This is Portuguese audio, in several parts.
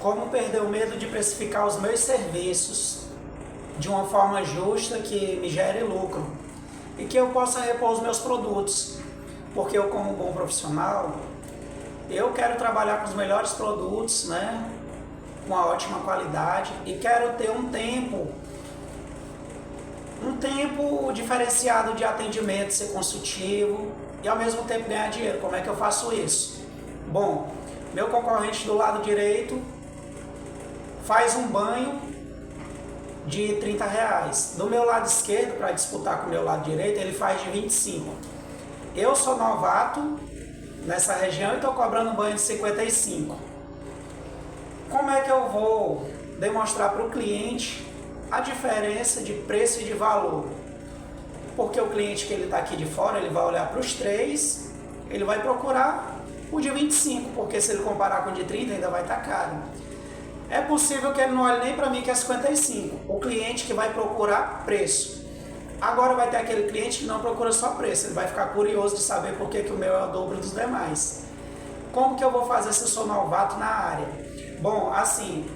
Como perder o medo de precificar os meus serviços de uma forma justa que me gere lucro e que eu possa repor os meus produtos, porque eu, como bom profissional, eu quero trabalhar com os melhores produtos, né, com a ótima qualidade, e quero ter um tempo diferenciado de atendimento, ser consultivo e ao mesmo tempo ganhar dinheiro. Como é que eu faço isso? Bom, meu concorrente do lado direito faz um banho de R$30. Do meu lado esquerdo, para disputar com o meu lado direito, ele faz de 25. Eu sou novato nessa região e estou cobrando um banho de 55. Como é que eu vou demonstrar para o cliente a diferença de preço e de valor? Porque o cliente que ele está aqui de fora, ele vai olhar para os três, ele vai procurar o de 25, porque se ele comparar com o de 30 ainda vai estar caro. É possível que ele não olhe nem para mim que é 55, o cliente que vai procurar preço. Agora vai ter aquele cliente que não procura só preço, ele vai ficar curioso de saber por que o meu é o dobro dos demais. Como que eu vou fazer se eu sou novato na área? Bom, assim,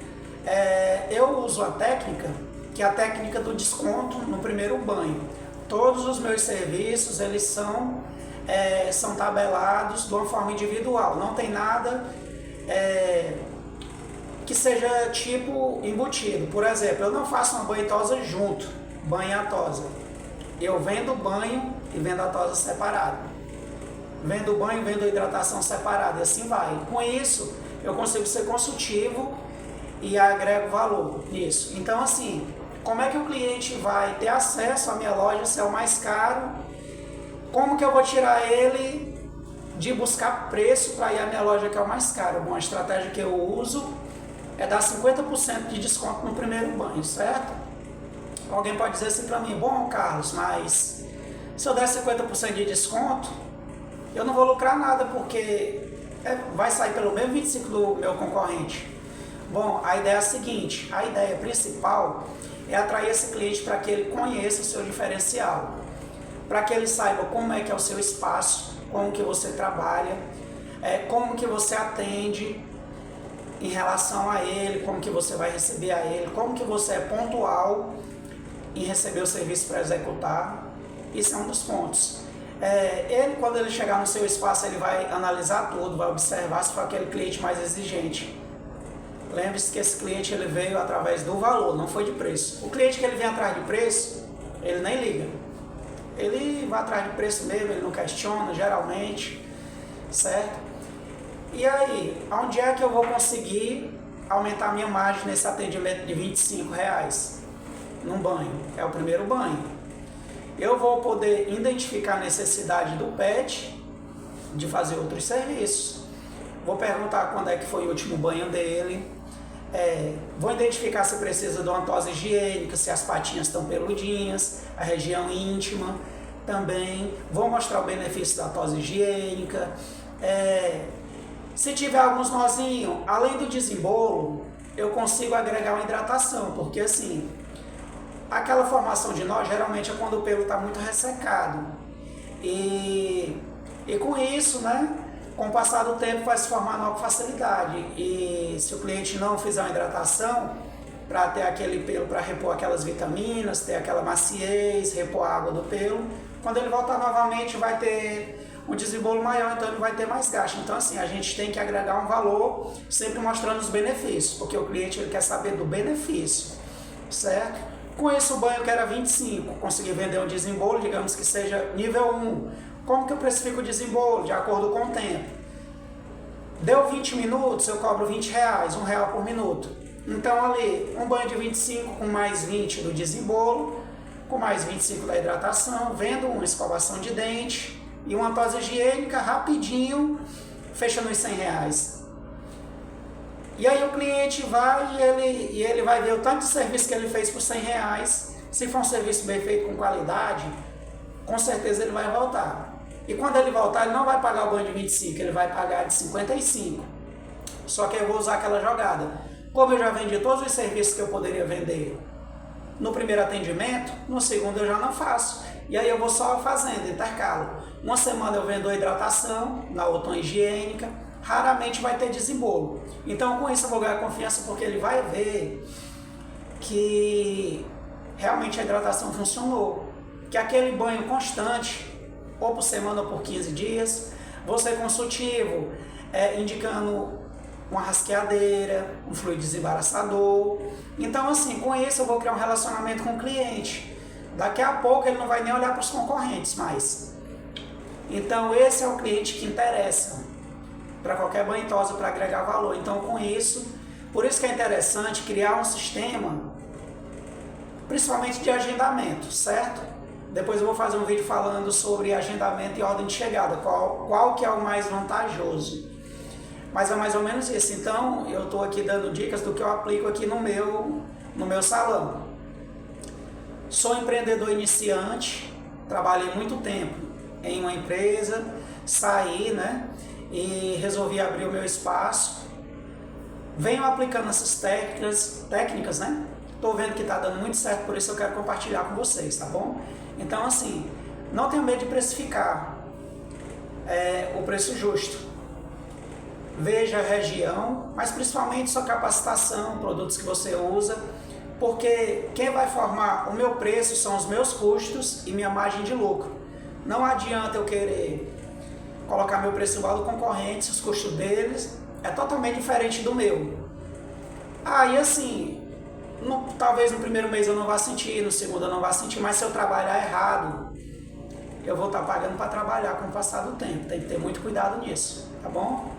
eu uso a técnica, que é a técnica do desconto no primeiro banho. Todos os meus serviços, eles são tabelados de uma forma individual, não tem nada que seja tipo embutido. Por exemplo, eu não faço uma banho e tosa junto, banho e a tosa. Eu vendo banho e vendo a tosa separado. Vendo banho e vendo a hidratação separada, e assim vai. Com isso, eu consigo ser consultivo e agrego valor nisso. Então, assim, como é que o cliente vai ter acesso à minha loja se é o mais caro? Como que eu vou tirar ele de buscar preço para ir à minha loja que é o mais caro? Bom, a estratégia que eu uso é dar 50% de desconto no primeiro banho, certo? Alguém pode dizer assim para mim: bom, Carlos, mas se eu der 50% de desconto, eu não vou lucrar nada, porque vai sair pelo mesmo 25% do meu concorrente. Bom, a ideia é a seguinte: a ideia principal é atrair esse cliente para que ele conheça o seu diferencial, para que ele saiba como é que é o seu espaço, como que você trabalha, como que você atende em relação a ele, como que você vai receber a ele, como que você é pontual em receber o serviço para executar. Isso é um dos pontos. Ele, quando ele chegar no seu espaço, ele vai analisar tudo, vai observar se for aquele cliente mais exigente. Lembre-se que esse cliente ele veio através do valor, não foi de preço. O cliente que ele vem atrás de preço, ele nem liga. Ele vai atrás de preço mesmo, ele não questiona, geralmente, certo? E aí, onde é que eu vou conseguir aumentar minha margem nesse atendimento de R$25 num banho? É o primeiro banho. Eu vou poder identificar a necessidade do pet de fazer outros serviços. Vou perguntar quando é que foi o último banho dele. Vou identificar se precisa de uma tosa higiênica, se as patinhas estão peludinhas, a região íntima também. Vou mostrar o benefício da tosa higiênica. Se tiver alguns nozinhos, além do desembolo, eu consigo agregar uma hidratação, porque assim, aquela formação de nó geralmente é quando o pelo está muito ressecado. E com isso, né, com o passar do tempo vai se formar nó com facilidade. E se o cliente não fizer uma hidratação, para ter aquele pelo, para repor aquelas vitaminas, ter aquela maciez, repor a água do pelo, quando ele voltar novamente vai ter um desembolo maior, então ele vai ter mais gasto. Então assim, a gente tem que agregar um valor, sempre mostrando os benefícios, porque o cliente ele quer saber do benefício, certo? Com esse o banho que era 25, consegui vender um desembolo, digamos que seja nível 1. Como que eu precifico o desembolo? De acordo com o tempo. Deu 20 minutos, eu cobro R$20, R$1 por minuto. Então ali, um banho de 25 com mais 20 do desembolo, com mais 25 da hidratação, vendo uma escovação de dente e uma tosa higiênica rapidinho, fecha nos R$100. E aí o cliente vai e ele vai ver o tanto de serviço que ele fez por R$100. Se for um serviço bem feito com qualidade, com certeza ele vai voltar. E quando ele voltar, ele não vai pagar o banho de 25, ele vai pagar de 55. Só que eu vou usar aquela jogada. Como eu já vendi todos os serviços que eu poderia vender no primeiro atendimento, no segundo eu já não faço. E aí eu vou só fazendo, intercalo. Uma semana eu vendo a hidratação, na outra higiênica, raramente vai ter desembolo. Então com isso eu vou ganhar confiança, porque ele vai ver que realmente a hidratação funcionou, que aquele banho constante, ou por semana ou por 15 dias, você consultivo, indicando uma rasqueadeira, um fluido desembaraçador. Então assim, com isso eu vou criar um relacionamento com o cliente. Daqui a pouco ele não vai nem olhar para os concorrentes mais. Então esse é o cliente que interessa para qualquer banho tosa, para agregar valor. Então com isso, por isso que é interessante criar um sistema, principalmente de agendamento, certo? Depois eu vou fazer um vídeo falando sobre agendamento e ordem de chegada, qual que é o mais vantajoso. Mas é mais ou menos isso. Então eu estou aqui dando dicas do que eu aplico aqui no meu salão. Sou empreendedor iniciante, trabalhei muito tempo em uma empresa, saí, né, e resolvi abrir o meu espaço. Venho aplicando essas técnicas, né? Estou vendo que está dando muito certo, por isso eu quero compartilhar com vocês, tá bom? Então assim, não tenha medo de precificar o preço justo. Veja a região, mas principalmente sua capacitação, produtos que você usa, porque quem vai formar o meu preço são os meus custos e minha margem de lucro. Não adianta eu querer colocar meu preço igual ao concorrente, se os custos deles é totalmente diferente do meu. Aí assim, talvez no primeiro mês eu não vá sentir, no segundo eu não vá sentir, mas se eu trabalhar errado, eu vou estar pagando para trabalhar com o passar do tempo. Tem que ter muito cuidado nisso, tá bom?